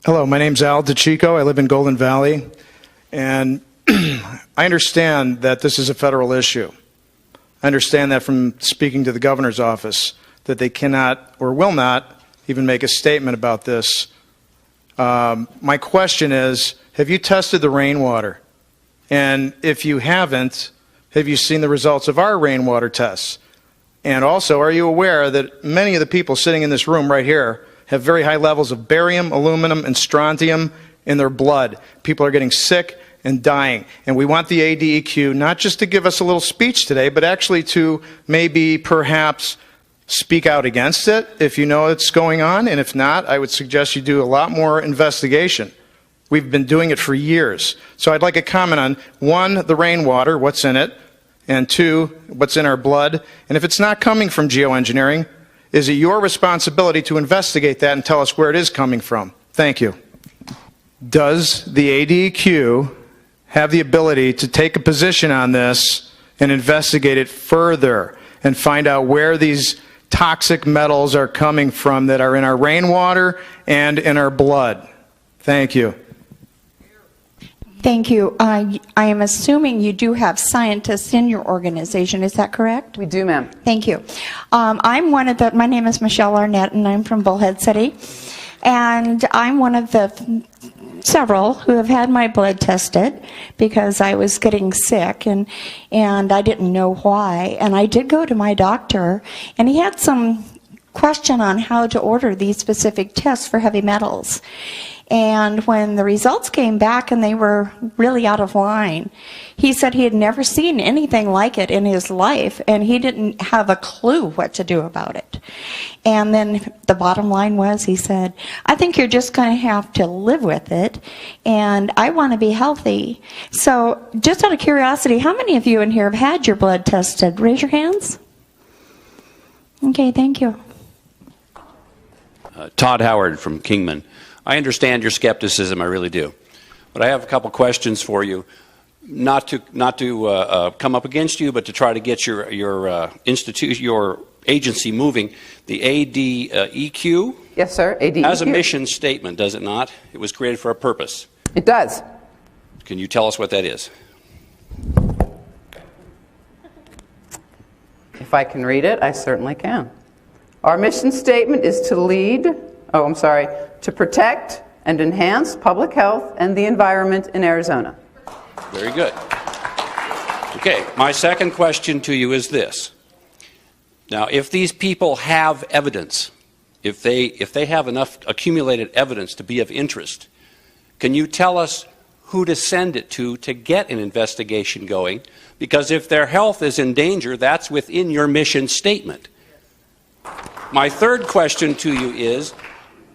Hello, my name's Al DeChico. I live in Golden Valley, and I understand that this is a federal issue. I understand that from speaking to the governor's office, that they cannot or will not even make a statement about this. My question is, have you tested the rainwater? And if you haven't, have you seen the results of our rainwater tests? And also, are you aware that many of the people sitting in this room right here have very high levels of barium, aluminum, and strontium in their blood? People are getting sick and dying. And we want the ADEQ not just to give us a little speech today, but actually to maybe perhaps speak out against it if you know it's going on. And if not, I would suggest you do a lot more investigation. We've been doing it for years. So I'd like a comment on, one, the rainwater, what's in it, and two, what's in our blood. And if it's not coming from geoengineering, is it your responsibility to investigate that and tell us where it is coming from? Thank you. Does the ADEQ have the ability to take a position on this and investigate it further and find out where these toxic metals are coming from that are in our rainwater and in our blood? Thank you. Thank you. I am assuming you do have scientists in your organization. Is that correct? We do, ma'am. Thank you. My name is Michelle Arnett, and I'm from Bullhead City. And I'm one of the several who have had my blood tested because I was getting sick and I didn't know why. And I did go to my doctor, and he had some question on how to order these specific tests for heavy metals. And when the results came back and they were really out of line, he said he had never seen anything like it in his life, and he didn't have a clue what to do about it. And then the bottom line was, he said, I think you're just going to have to live with it, and I want to be healthy. So just out of curiosity, how many of you in here have had your blood tested? Raise your hands. Okay, thank you. Todd Howard from Kingman. I understand your skepticism, I really do. But I have a couple questions for you, not to come up against you, but to try to get your institution, your agency moving. The ADEQ? Yes, sir, ADEQ. Has a mission statement, does it not? It was created for a purpose. It does. Can you tell us what that is? If I can read it, I certainly can. Our mission statement is to protect and enhance public health and the environment in Arizona. Very good. Okay, my second question to you is this. Now, if these people have evidence, if they have enough accumulated evidence to be of interest, can you tell us who to send it to get an investigation going? Because if their health is in danger, that's within your mission statement. My third question to you is,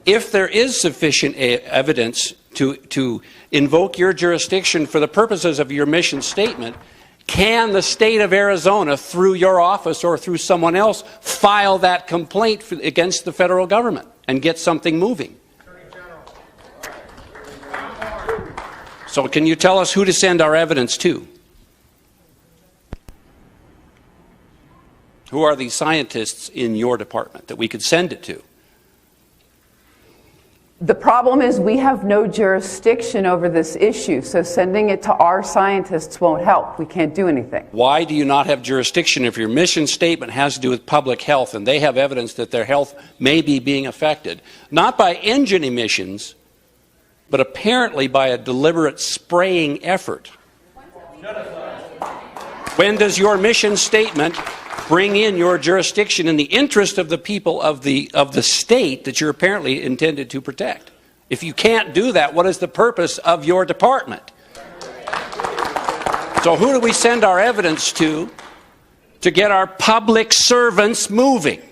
if there is sufficient evidence to invoke your jurisdiction for the purposes of your mission statement, can the state of Arizona, through your office or through someone else, file that complaint against the federal government and get something moving? So can you tell us who to send our evidence to? Who are the scientists in your department that we could send it to? The problem is we have no jurisdiction over this issue, so sending it to our scientists won't help. We can't do anything. Why do you not have jurisdiction if your mission statement has to do with public health and they have evidence that their health may be being affected? Not by engine emissions, but apparently by a deliberate spraying effort. When does your mission statement bring in your jurisdiction in the interest of the people of the state that you're apparently intended to protect? If you can't do that, what is the purpose of your department? So who do we send our evidence to get our public servants moving?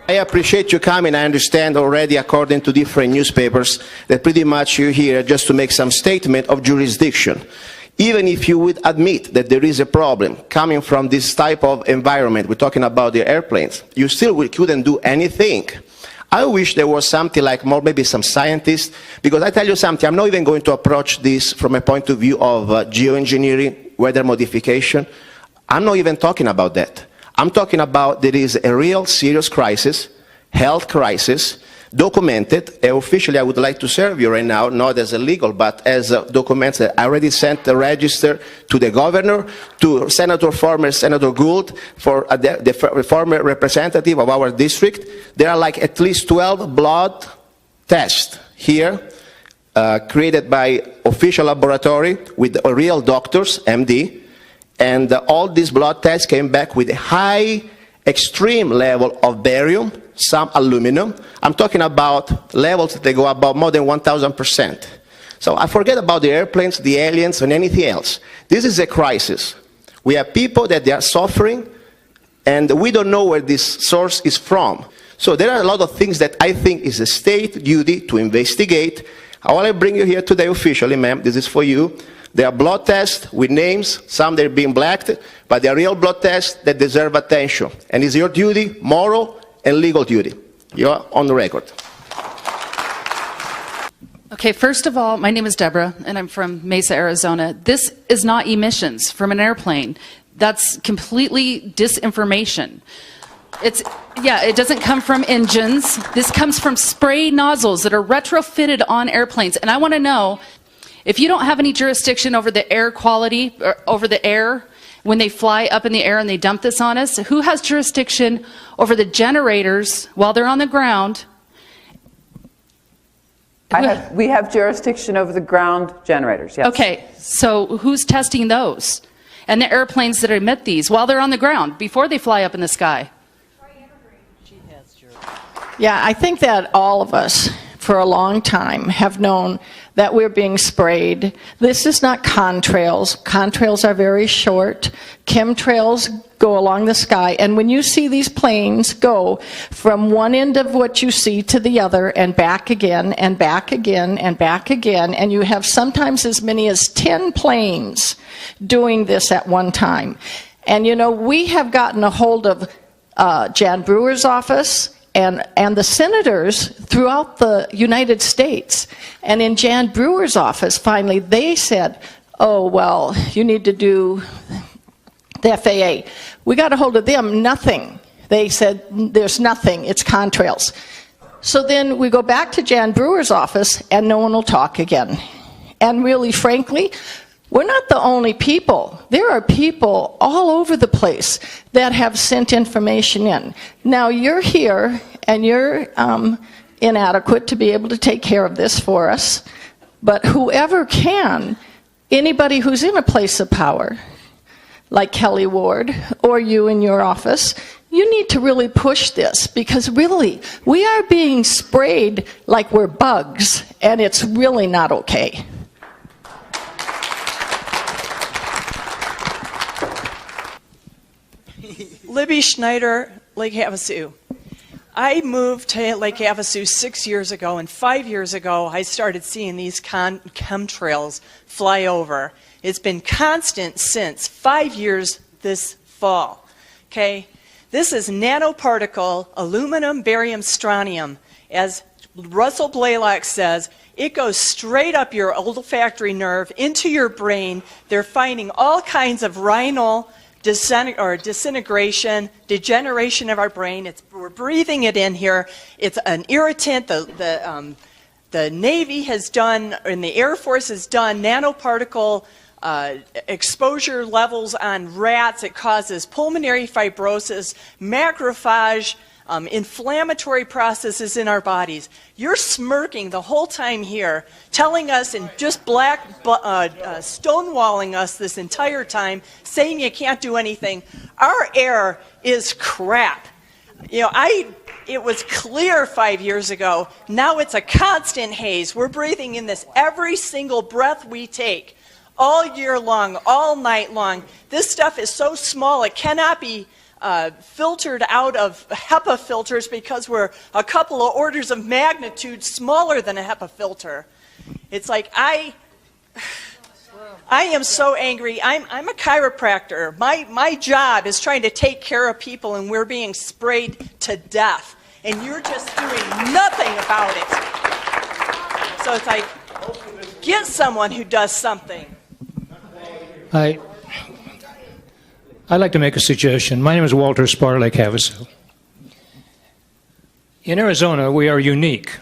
I appreciate you coming. I understand already, according to different newspapers, that pretty much you're here just to make some statement of jurisdiction. Even if you would admit that there is a problem coming from this type of environment, we're talking about the airplanes, you still couldn't do anything. I wish there was something like maybe some scientists, because I tell you something, I'm not even going to approach this from a point of view of geoengineering, weather modification. I'm not even talking about that. I'm talking about there is a real serious crisis health crisis, documented. Officially, I would like to serve you right now, not as a legal, but as documents that I already sent the register to the governor, to former Senator Gould, for the former representative of our district. There are like at least 12 blood tests here, created by official laboratory with real doctors, MD, and all these blood tests came back with a high, extreme level of barium, some aluminum. I'm talking about levels that they go above more than 1,000%. So I forget about the airplanes, the aliens, and anything else. This is a crisis. We have people that they are suffering, and we don't know where this source is from. So there are a lot of things that I think is a state duty to investigate. All I bring you here today officially, ma'am, this is for you. There are blood tests with names, some they're being blacked, but they are real blood tests that deserve attention. And it's your duty, moral and legal duty. You're on the record. Okay, first of all, my name is Deborah, and I'm from Mesa, Arizona. This is not emissions from an airplane. That's completely disinformation. It doesn't come from engines. This comes from spray nozzles that are retrofitted on airplanes. And I want to know, if you don't have any jurisdiction over the air quality, or over the air, when they fly up in the air and they dump this on us, who has jurisdiction over the generators while they're on the ground? We have jurisdiction over the ground generators, yes. Okay, so who's testing those? And the airplanes that emit these while they're on the ground, before they fly up in the sky? Yeah, I think that all of us, for a long time, have known that we're being sprayed. This is not contrails. Contrails are very short. Chemtrails go along the sky. And when you see these planes go from one end of what you see to the other and back again and back again and back again, and you have sometimes as many as 10 planes doing this at one time. And you know, we have gotten a hold of Jan Brewer's office and the senators throughout the United States. And in Jan Brewer's office, finally, they said, oh, well, you need to do the FAA. We got a hold of them, nothing. They said, there's nothing, it's contrails. So then we go back to Jan Brewer's office, and no one will talk again. And really, frankly, we're not the only people. There are people all over the place that have sent information in. Now, you're here, and you're inadequate to be able to take care of this for us. But whoever can, anybody who's in a place of power, like Kelly Ward, or you in your office, you need to really push this, because really, we are being sprayed like we're bugs, and it's really not okay. Libby Schneider, Lake Havasu. I moved to Lake Havasu 6 years ago, and 5 years ago I started seeing these chemtrails fly over. It's been constant since 5 years this fall. Okay, this is nanoparticle aluminum, barium, strontium. As Russell Blaylock says, it goes straight up your olfactory nerve into your brain. They're finding all kinds of rhinal disintegration, degeneration of our brain. We're breathing it in here. It's an irritant. The Navy has done, and the Air Force has done, nanoparticle exposure levels on rats. It causes pulmonary fibrosis, macrophage, inflammatory processes in our bodies. You're smirking the whole time here, telling us and just stonewalling us this entire time, saying you can't do anything. Our air is crap. You know, it was clear 5 years ago. Now it's a constant haze. We're breathing in this every single breath we take, all year long, all night long. This stuff is so small it cannot be filtered out of HEPA filters, because we're a couple of orders of magnitude smaller than a HEPA filter. It's like I am so angry. I'm a chiropractor. My job is trying to take care of people, and we're being sprayed to death. And you're just doing nothing about it. So it's like, get someone who does something. I'd like to make a suggestion. My name is Walter Spar, Lake Havasu. In Arizona, we are unique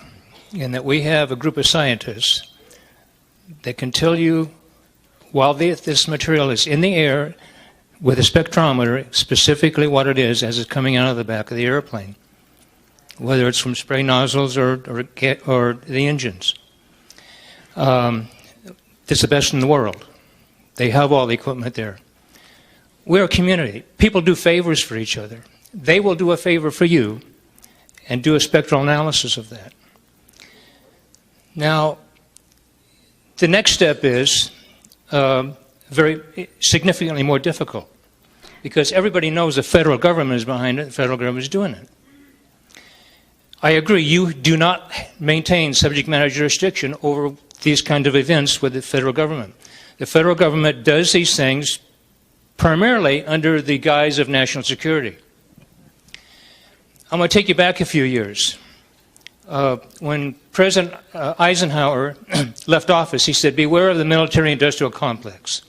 in that we have a group of scientists that can tell you while this material is in the air with a spectrometer specifically what it is as it's coming out of the back of the airplane, whether it's from spray nozzles or the engines. It's the best in the world. They have all the equipment there. We're a community. People do favors for each other. They will do a favor for you and do a spectral analysis of that. Now, the next step is very significantly more difficult because everybody knows the federal government is behind it, the federal government is doing it. I agree, you do not maintain subject matter jurisdiction over these kind of events with the federal government. The federal government does these things primarily under the guise of national security. I'm going to take you back a few years. When President Eisenhower left office, he said, beware of the military-industrial complex.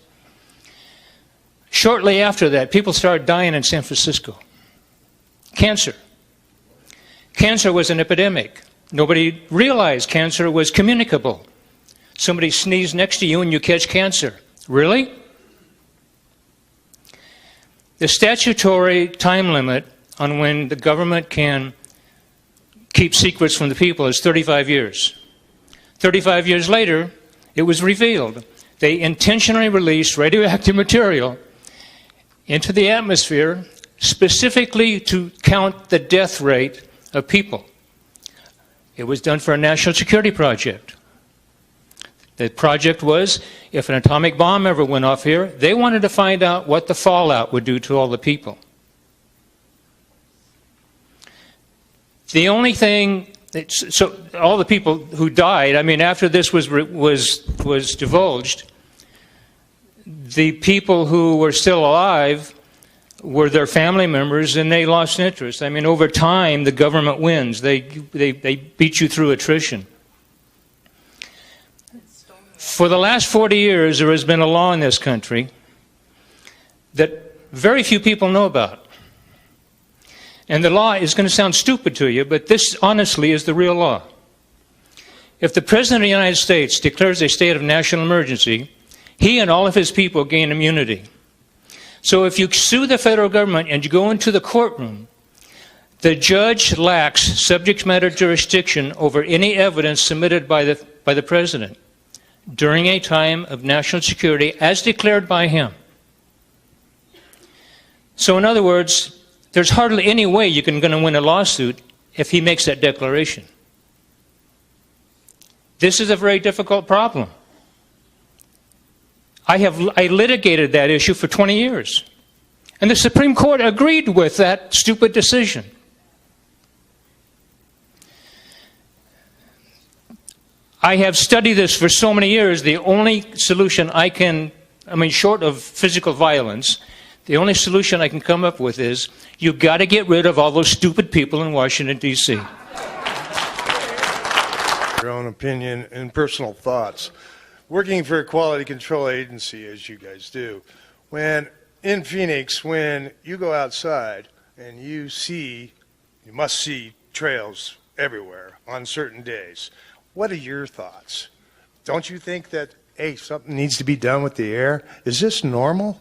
Shortly after that, people started dying in San Francisco. Cancer. Cancer was an epidemic. Nobody realized cancer was communicable. Somebody sneezed next to you and you catch cancer. Really? The statutory time limit on when the government can keep secrets from the people is 35 years. 35 years later, it was revealed. They intentionally released radioactive material into the atmosphere specifically to count the death rate of people. It was done for a national security project. The project was, if an atomic bomb ever went off here, they wanted to find out what the fallout would do to all the people. The only thing, so all the people who died, I mean, after this was divulged, the people who were still alive were their family members, and they lost interest. I mean, over time, the government wins. They beat you through attrition. For the last 40 years, there has been a law in this country that very few people know about. And the law is going to sound stupid to you, but this honestly is the real law. If the President of the United States declares a state of national emergency, he and all of his people gain immunity. So if you sue the federal government and you go into the courtroom, the judge lacks subject matter jurisdiction over any evidence submitted by the President during a time of national security as declared by him. So in other words, there's hardly any way you're going to win a lawsuit if he makes that declaration. This is a very difficult problem. I litigated that issue for 20 years. And the Supreme Court agreed with that stupid decision. I have studied this for so many years. The only solution short of physical violence, the only solution I can come up with is you've got to get rid of all those stupid people in Washington, D.C. Your own opinion and personal thoughts. Working for a quality control agency, as you guys do, in Phoenix, when you go outside and you must see trails everywhere on certain days, what are your thoughts? Don't you think that, hey, something needs to be done with the air? Is this normal?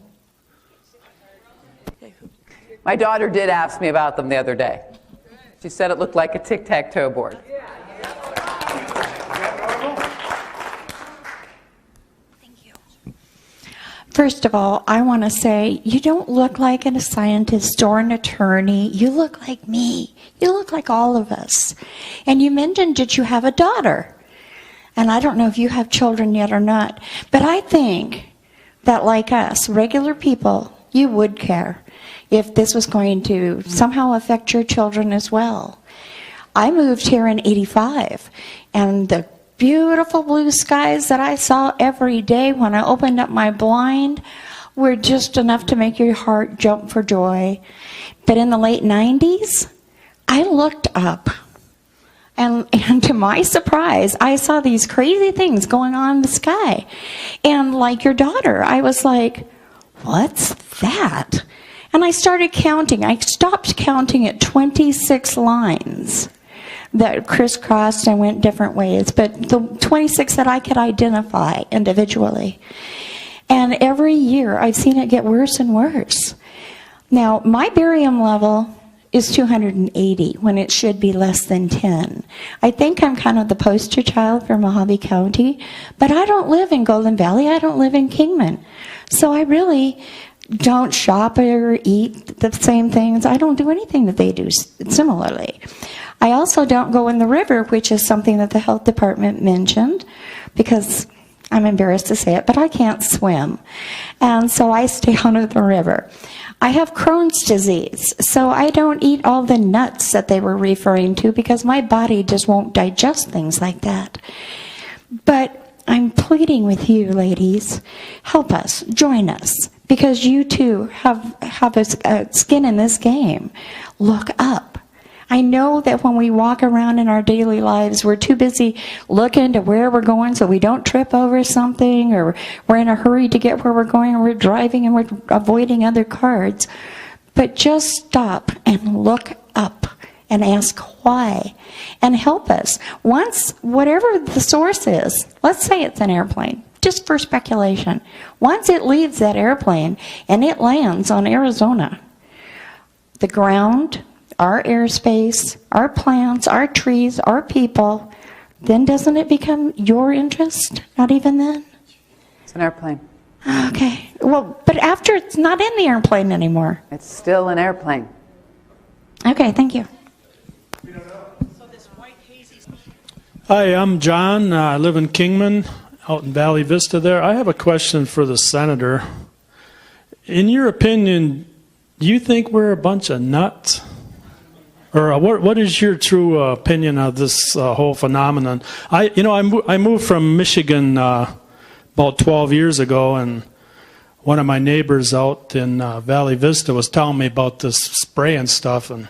My daughter did ask me about them the other day. She said it looked like a tic-tac-toe board. First of all, I want to say you don't look like a scientist or an attorney. You look like me. You look like all of us. And you mentioned that you have a daughter. And I don't know if you have children yet or not. But I think that like us, regular people, you would care if this was going to somehow affect your children as well. I moved here in '85, and the beautiful blue skies that I saw every day when I opened up my blind were just enough to make your heart jump for joy. But in the late 90s, I looked up, and to my surprise, I saw these crazy things going on in the sky. And like your daughter, I was like, what's that? And I started counting. I stopped counting at 26 lines. that crisscrossed and went different ways, but the 26 that I could identify individually. And every year I've seen it get worse and worse. Now, my barium level is 280 when it should be less than 10. I think I'm kind of the poster child for Mojave County, but I don't live in Golden Valley. I don't live in Kingman. So I really don't shop or eat the same things. I don't do anything that they do similarly. I also don't go in the river, which is something that the health department mentioned, because I'm embarrassed to say it, but I can't swim. And so I stay out of the river. I have Crohn's disease, so I don't eat all the nuts that they were referring to because my body just won't digest things like that. But I'm pleading with you, ladies, help us, join us, because you too have a skin in this game. Look up. I know that when we walk around in our daily lives, we're too busy looking to where we're going so we don't trip over something, or we're in a hurry to get where we're going, or we're driving and we're avoiding other cars. But just stop and look up and ask why, and help us. Once, whatever the source is, let's say it's an airplane, just for speculation. Once it leaves that airplane and it lands on Arizona, the ground, our airspace, our plants, our trees, our people, then doesn't it become your interest? Not even then? It's an airplane. Okay. Well, but after it's not in the airplane anymore. It's still an airplane. Okay, thank you. Hi, I'm John. I live in Kingman, out in Valley Vista there. I have a question for the senator. In your opinion, do you think we're a bunch of nuts? Or what is your true opinion of this whole phenomenon? I moved from Michigan about 12 years ago, and one of my neighbors out in Valley Vista was telling me about this spray and stuff, and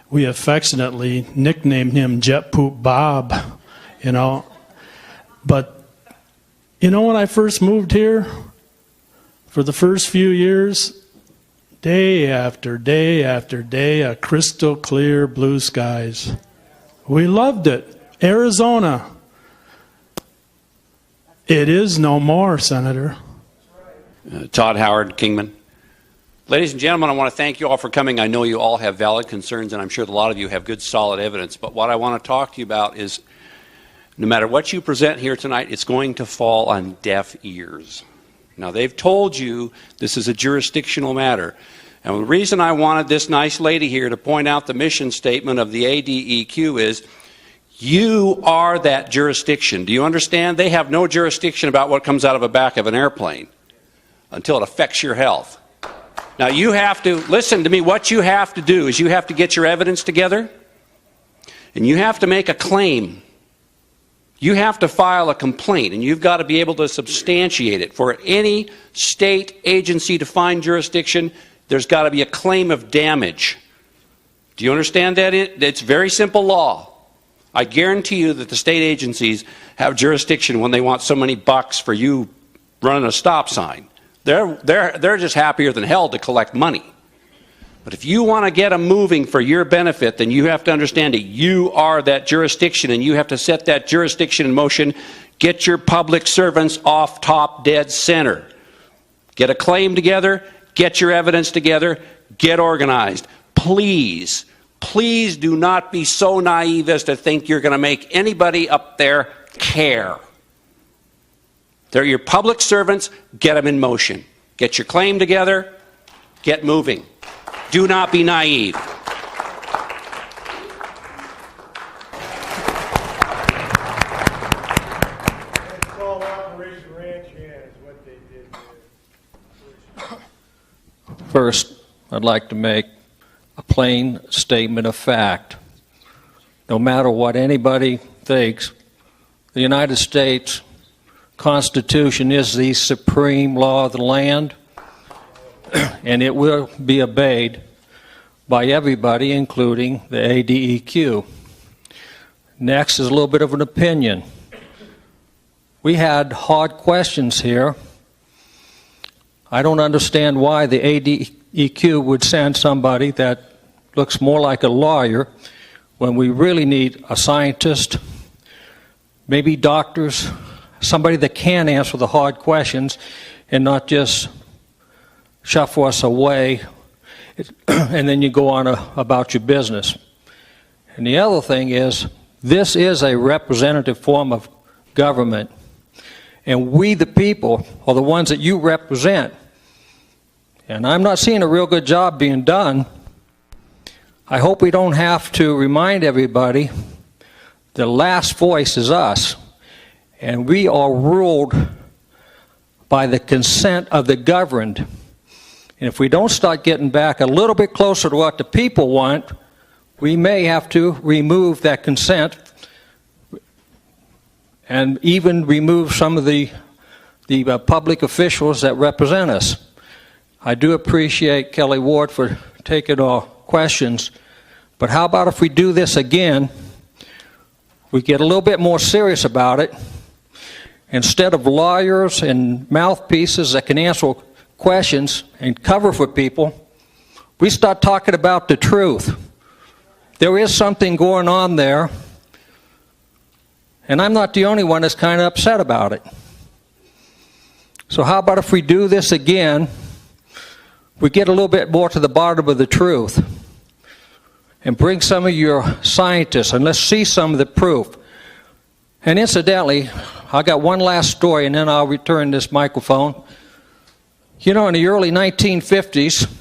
we affectionately nicknamed him Jet Poop Bob, you know. But, you know, when I first moved here, for the first few years, day after day after day, a crystal clear blue skies. We loved it. Arizona. It is no more, Senator. Todd Howard, Kingman. Ladies and gentlemen, I want to thank you all for coming. I know you all have valid concerns, and I'm sure that a lot of you have good, solid evidence. But what I want to talk to you about is, no matter what you present here tonight, it's going to fall on deaf ears. Now, they've told you this is a jurisdictional matter. And the reason I wanted this nice lady here to point out the mission statement of the ADEQ is, you are that jurisdiction. Do you understand? They have no jurisdiction about what comes out of the back of an airplane until it affects your health. Now, you have to, listen to me, what you have to do is you have to get your evidence together, and you have to make a claim. You have to file a complaint, and you've got to be able to substantiate it. For any state agency to find jurisdiction, there's got to be a claim of damage. Do you understand that? It's very simple law. I guarantee you that the state agencies have jurisdiction when they want so many bucks for you running a stop sign. They're just happier than hell to collect money. But if you want to get them moving for your benefit, then you have to understand that you are that jurisdiction, and you have to set that jurisdiction in motion. Get your public servants off top dead center. Get a claim together, get your evidence together, get organized. Please, please do not be so naive as to think you're going to make anybody up there care. They're your public servants, get them in motion. Get your claim together, get moving. Do not be naive. First, I'd like to make a plain statement of fact. No matter what anybody thinks, the United States Constitution is the supreme law of the land, and it will be obeyed by everybody, including the ADEQ. Next is a little bit of an opinion. We had hard questions here. I don't understand why the ADEQ would send somebody that looks more like a lawyer when we really need a scientist, maybe doctors, somebody that can answer the hard questions and not just shuffle us away and then you go on about your business. And the other thing is, this is a representative form of government, and we the people are the ones that you represent. And I'm not seeing a real good job being done. I hope we don't have to remind everybody the last voice is us, and we are ruled by the consent of the governed. And if we don't start getting back a little bit closer to what the people want, we may have to remove that consent and even remove some of the public officials that represent us. I do appreciate Kelly Ward for taking our questions, but how about if we do this again, we get a little bit more serious about it. Instead of lawyers and mouthpieces that can answer questions and cover for people, we start talking about the truth. There is something going on there, and I'm not the only one that's kind of upset about it. So how about if we do this again, we get a little bit more to the bottom of the truth and bring some of your scientists and let's see some of the proof. And incidentally, I got one last story and then I'll return this microphone. You know, in the early 1950s,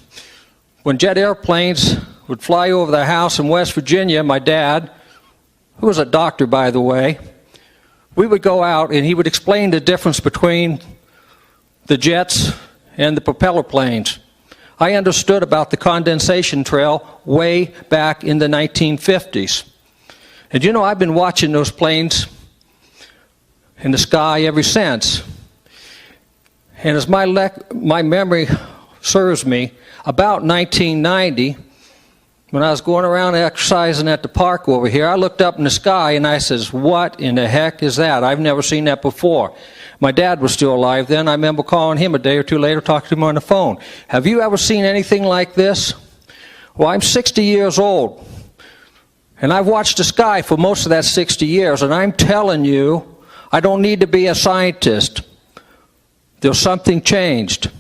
when jet airplanes would fly over the house in West Virginia, my dad, who was a doctor by the way, we would go out and he would explain the difference between the jets and the propeller planes. I understood about the condensation trail way back in the 1950s. And you know, I've been watching those planes in the sky ever since. And as my memory serves me, about 1990, when I was going around exercising at the park over here, I looked up in the sky and I says, what in the heck is that? I've never seen that before. My dad was still alive then. I remember calling him a day or two later, talking to him on the phone. Have you ever seen anything like this? Well, I'm 60 years old, and I've watched the sky for most of that 60 years, and I'm telling you, I don't need to be a scientist. There's something changed.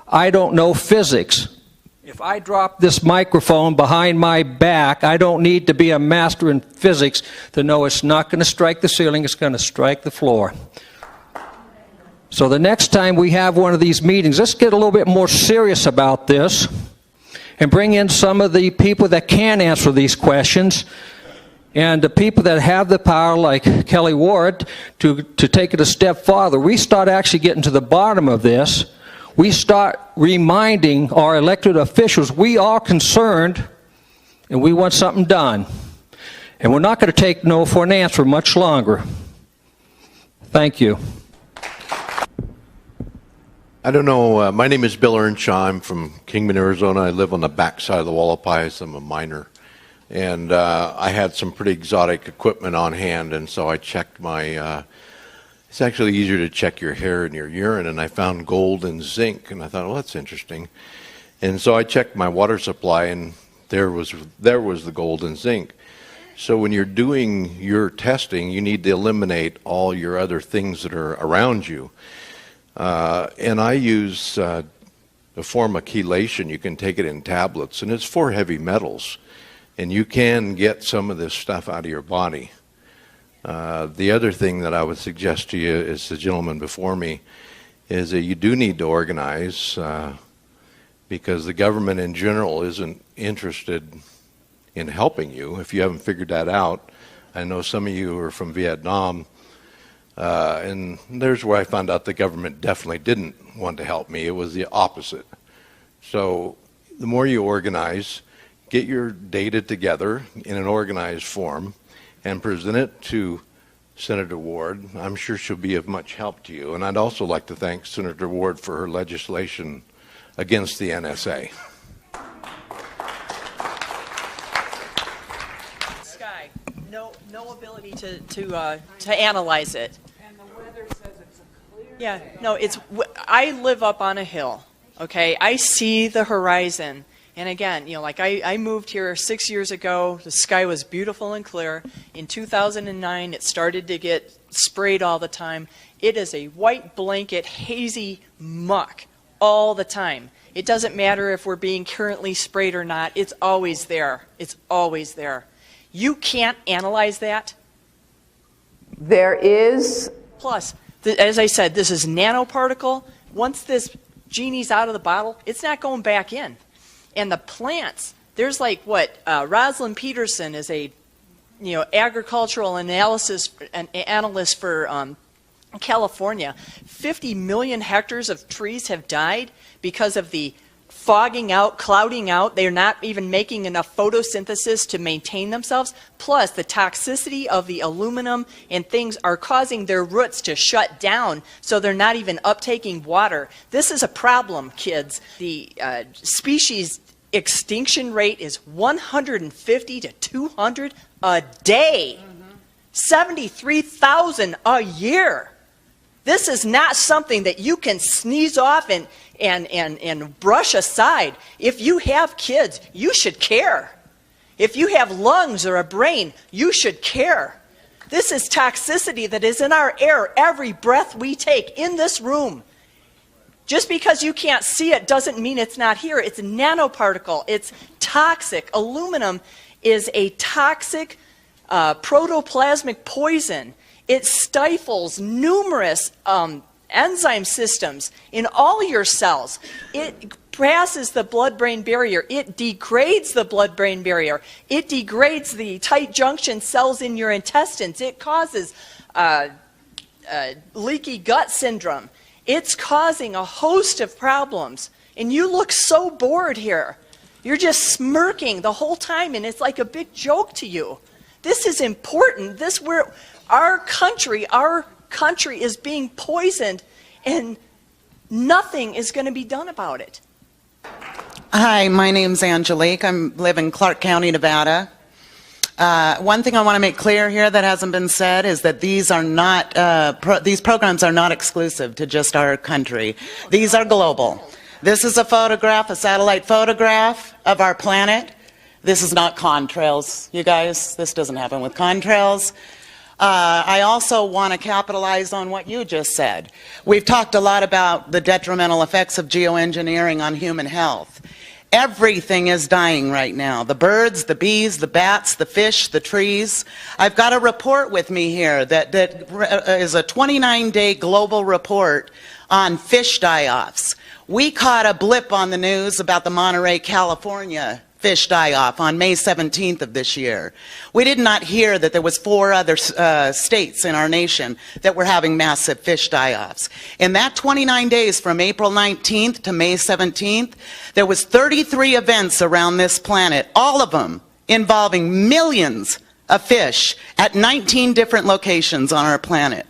I don't know physics. If I drop this microphone behind my back, I don't need to be a master in physics to know it's not going to strike the ceiling, it's going to strike the floor. So the next time we have one of these meetings, let's get a little bit more serious about this and bring in some of the people that can answer these questions and the people that have the power, like Kelly Ward, to take it a step farther. We start actually getting to the bottom of this. We start reminding our elected officials we are concerned and we want something done. And we're not going to take no for an answer much longer. Thank you. I don't know. My name is Bill Earnshaw. I'm from Kingman, Arizona. I live on the backside of the Wallapies. I'm a miner. And I had some pretty exotic equipment on hand, and so I checked my... it's actually easier to check your hair and your urine, and I found gold and zinc, and I thought, well, that's interesting. And so I checked my water supply, and there was the gold and zinc. So when you're doing your testing, you need to eliminate all your other things that are around you. And I use a form of chelation. You can take it in tablets, and it's for heavy metals. And you can get some of this stuff out of your body. The other thing that I would suggest to you, is the gentleman before me, is that you do need to organize because the government in general isn't interested in helping you if you haven't figured that out. I know some of you are from Vietnam. And there's where I found out the government definitely didn't want to help me. It was the opposite. So the more you organize, get your data together in an organized form and present it to Senator Ward. I'm sure she'll be of much help to you. And I'd also like to thank Senator Ward for her legislation against the NSA. Sky, no ability to analyze it. And the weather says it's a clear Yeah, no, I live up on a hill, okay? I see the horizon, And again, like I moved here 6 years ago. The sky was beautiful and clear. In 2009, it started to get sprayed all the time. It is a white blanket, hazy muck all the time. It doesn't matter if we're being currently sprayed or not. It's always there. It's always there. You can't analyze that. There is. Plus, as I said, this is nanoparticle. Once this genie's out of the bottle, it's not going back in. And the plants, there's like what Rosalind Peterson is a agricultural analyst for California. 50 million hectares of trees have died because of the fogging out, clouding out. They're not even making enough photosynthesis to maintain themselves. Plus, the toxicity of the aluminum and things are causing their roots to shut down, so they're not even uptaking water. This is a problem, kids. The species extinction rate is 150 to 200 a day. 73,000 a year. This is not something that you can sneeze off and brush aside. If you have kids, you should care. If you have lungs or a brain, you should care. This is toxicity that is in our air every breath we take in this room. Just because you can't see it doesn't mean it's not here. It's a nanoparticle. It's toxic. Aluminum is a toxic protoplasmic poison. It stifles numerous enzyme systems in all your cells. It passes the blood-brain barrier. It degrades the blood-brain barrier. It degrades the tight junction cells in your intestines. It causes leaky gut syndrome. It's causing a host of problems. And you look so bored here. You're just smirking the whole time, and it's like a big joke to you. This is important. Our country is being poisoned, and nothing is going to be done about it. Hi, my name's Angelique. I live in Clark County, Nevada. One thing I want to make clear here that hasn't been said is that these are not these programs are not exclusive to just our country. These are global. This is a photograph, a satellite photograph of our planet. This is not contrails, you guys. This doesn't happen with contrails. I also want to capitalize on what you just said. We've talked a lot about the detrimental effects of geoengineering on human health. Everything is dying right now. The birds, the bees, the bats, the fish, the trees. I've got a report with me here that is a 29-day global report on fish die-offs. We caught a blip on the news about the Monterey, California fish die-off on May 17th of this year. We did not hear that there was 4 other states in our nation that were having massive fish die-offs. In that 29 days from April 19th to May 17th, there was 33 events around this planet, all of them involving millions of fish at 19 different locations on our planet.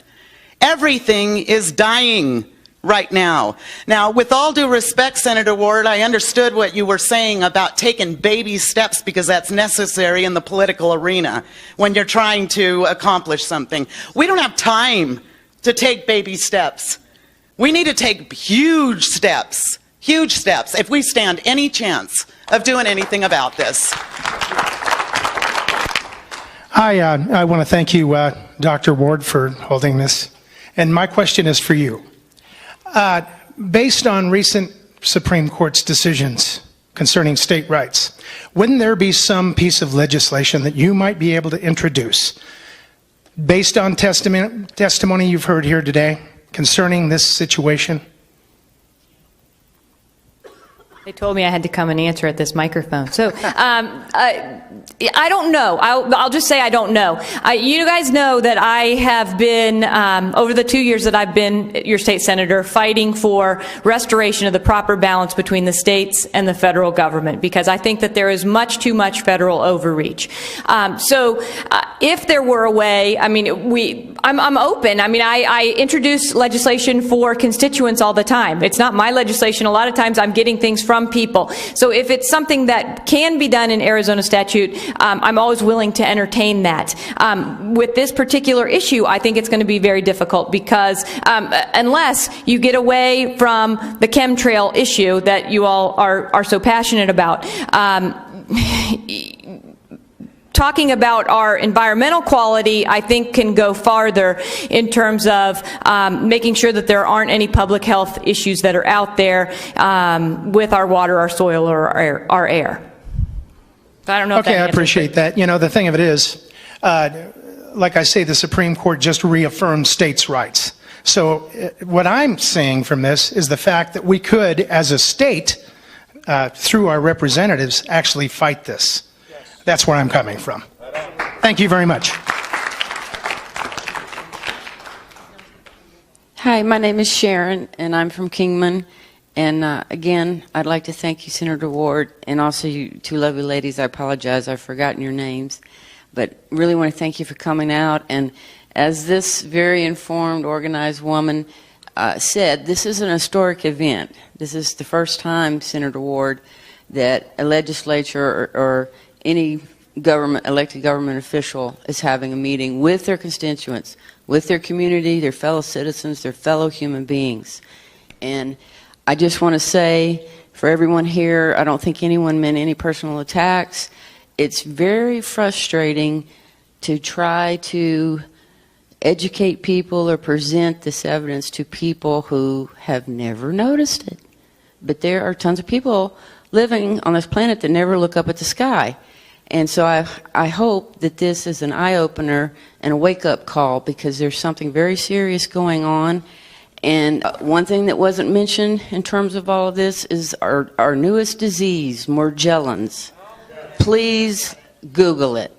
Everything is dying right now. Now, with all due respect, Senator Ward, I understood what you were saying about taking baby steps because that's necessary in the political arena when you're trying to accomplish something. We don't have time to take baby steps. We need to take huge steps if we stand any chance of doing anything about this. I want to thank you, Dr. Ward, for holding this. And my question is for you. Based on recent Supreme Court's decisions concerning state rights, wouldn't there be some piece of legislation that you might be able to introduce based on testimony you've heard here today concerning this situation? They told me I had to come and answer at this microphone. So I don't know. I'll just say I don't know. You guys know that I have been, over the 2 years that I've been your state senator, fighting for restoration of the proper balance between the states and the federal government, because I think that there is much too much federal overreach. So If there were a way, I mean, I'm open. I mean, I introduce legislation for constituents all the time. It's not my legislation. A lot of times I'm getting things from people. So if it's something that can be done in Arizona statute, I'm always willing to entertain that. With this particular issue, I think it's going to be very difficult because unless you get away from the chemtrail issue that you all are so passionate about, talking about our environmental quality, I think, can go farther in terms of making sure that there aren't any public health issues that are out there with our water, our soil, or our air. I don't know. Okay, I appreciate that. You know, the thing of it is, like I say, the Supreme Court just reaffirmed states' rights. So what I'm saying from this is the fact that we could, as a state, through our representatives, actually fight this. That's where I'm coming from. Thank you very much. Hi, my name is Sharon, and I'm from Kingman. And again, I'd like to thank you, Senator Ward, and also you two lovely ladies. I apologize, I've forgotten your names. But really want to thank you for coming out. And as this very informed, organized woman said, this is an historic event. This is the first time, Senator Ward, that a legislature or any government, elected government official is having a meeting with their constituents, with their community, their fellow citizens, their fellow human beings. And I just want to say, for everyone here, I don't think anyone meant any personal attacks. It's very frustrating to try to educate people or present this evidence to people who have never noticed it. But there are tons of people living on this planet that never look up at the sky. And so I hope that this is an eye-opener and a wake-up call, because there's something very serious going on. And one thing that wasn't mentioned in terms of all of this is our newest disease, Morgellons. Please Google it.